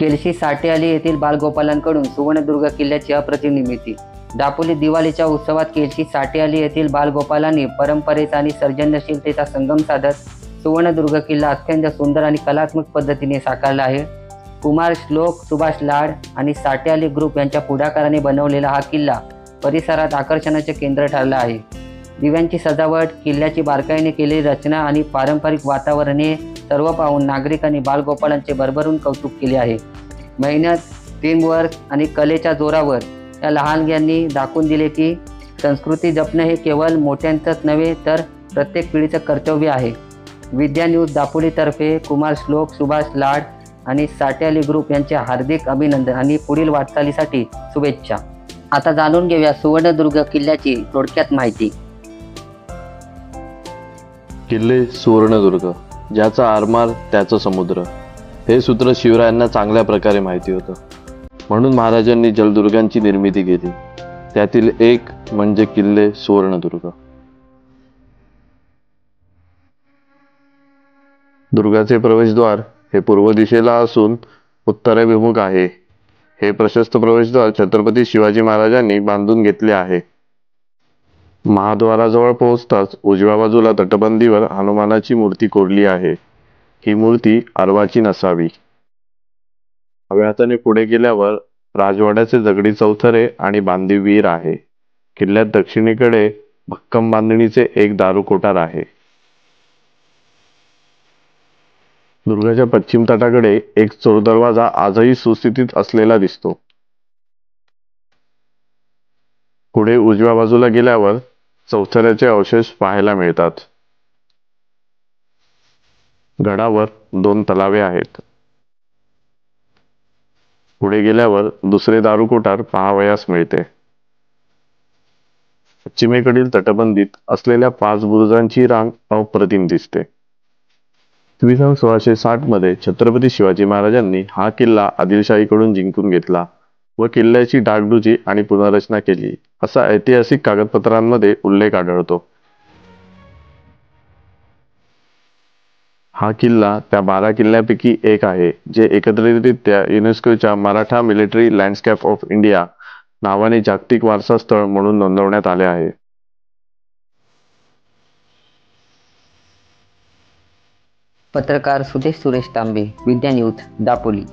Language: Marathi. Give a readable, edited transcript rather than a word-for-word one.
केलशी साटेआली येथील बालगोपालांकडून सुवर्णदुर्ग किल्ल्याची अप्रतिम निर्मिती। दापोली दिवाळीच्या उत्सवात केलशी साटेआली येथील बालगोपालांनी परंपरेचा आणि सर्जनशीलतेचा संगम साधत सुवर्णदुर्ग किल्ला अत्यंत सुंदर आणि कलात्मक पद्धतीने साकारला आहे। कुमार श्लोक, सुभाष लाड आणि साटेआली ग्रुप यांच्या पुढाकाराने बनवलेला हा किल्ला परिसरात आकर्षणाचे केंद्र ठरला आहे। दिव्यांची सजावट, किल्ल्याची बारकाईने केलेली रचना आणि पारंपरिक वातावरण हे सर्व पाहून नागरिकांनी बालगोपालांचे भरभरून कौतुक केले आहे। मेहनत, टीमवर्क आणि कलेच्या जोरावर या लहानग्यांनी दाखवून दिले की संस्कृती जपणे हे केवळ मोठ्यांचंच नव्हे तर प्रत्येक पिढीचं कर्तव्य आहे। विद्या न्यूज दापोलीतर्फे कुमार श्लोक, सुभाष लाड आणि साटेआली ग्रुप यांचे हार्दिक अभिनंदन आणि पुढील वाटचालीसाठी शुभेच्छा। आता जाणून घेऊया सुवर्णदुर्ग किल्ल्याची थोडक्यात माहिती। किल्ले सुवर्णदुर्ग, ज्याचा आरमार त्याचा समुद्र, हे सूत्र शिवरायांना चांगल्या प्रकारे माहिती होतं। म्हणून महाराजांनी जलदुर्गांची निर्मिती केली। त्यातील एक म्हणजे किल्ले सुवर्णदुर्ग। दुर्गाचे प्रवेशद्वार हे पूर्व दिशेला असून उत्तराभिमुख आहे। हे प्रशस्त प्रवेशद्वार छत्रपती शिवाजी महाराजांनी बांधून घेतले आहे। महाद्वाराजवळ पोहोचताच उजव्या बाजूला तटबंदीवर हनुमानाची मूर्ती कोरली आहे। ही मूर्ती अर्वाचीन नसावी। डाव्या हाताने पुढे गेल्यावर राजवाड्याचे दगडी चौथरे आणि बांधीव विहीर आहे। किल्ल्यात दक्षिणेकडे भक्कम बांधणीचे एक दारू कोठार आहे। दुर्गाच्या पश्चिम तटाकडे एक चोर दरवाजा आजही सुस्थितीत असलेला दिसतो। पुढे उजव्या बाजूला गेल्यावर चौथऱ्याचे अवशेष पाहायला मिळतात। गडावर 2 तलावे आहेत। पुढे गेल्यावर दुसरे दारू कोठार पाहावयास मिळते। पश्चिमेकडील तटबंदीत असलेल्या 5 बुरुजांची रांग अप्रतिम दिसते। इसवी सन 1660 मध्ये छत्रपती शिवाजी महाराजांनी हा किल्ला आदिलशाहीकडून जिंकून घेतला व किल्ल्याची डागडुजी आणि पुनर्रचना केली, असा ऐतिहासिक कागदपत्रांमध्ये उल्लेख आढळतो। हा किल्ला त्या 12 किल्ल्यापैकी एक आहे जे एकत्रितरित्या युनेस्कोच्या Maratha military landscape of India नावाने जागतिक वारसा स्थळ म्हणून नोंदवण्यात आले आहे। पत्रकार सुदेश सुरेश तांबे, विद्या न्यूज, दापोली।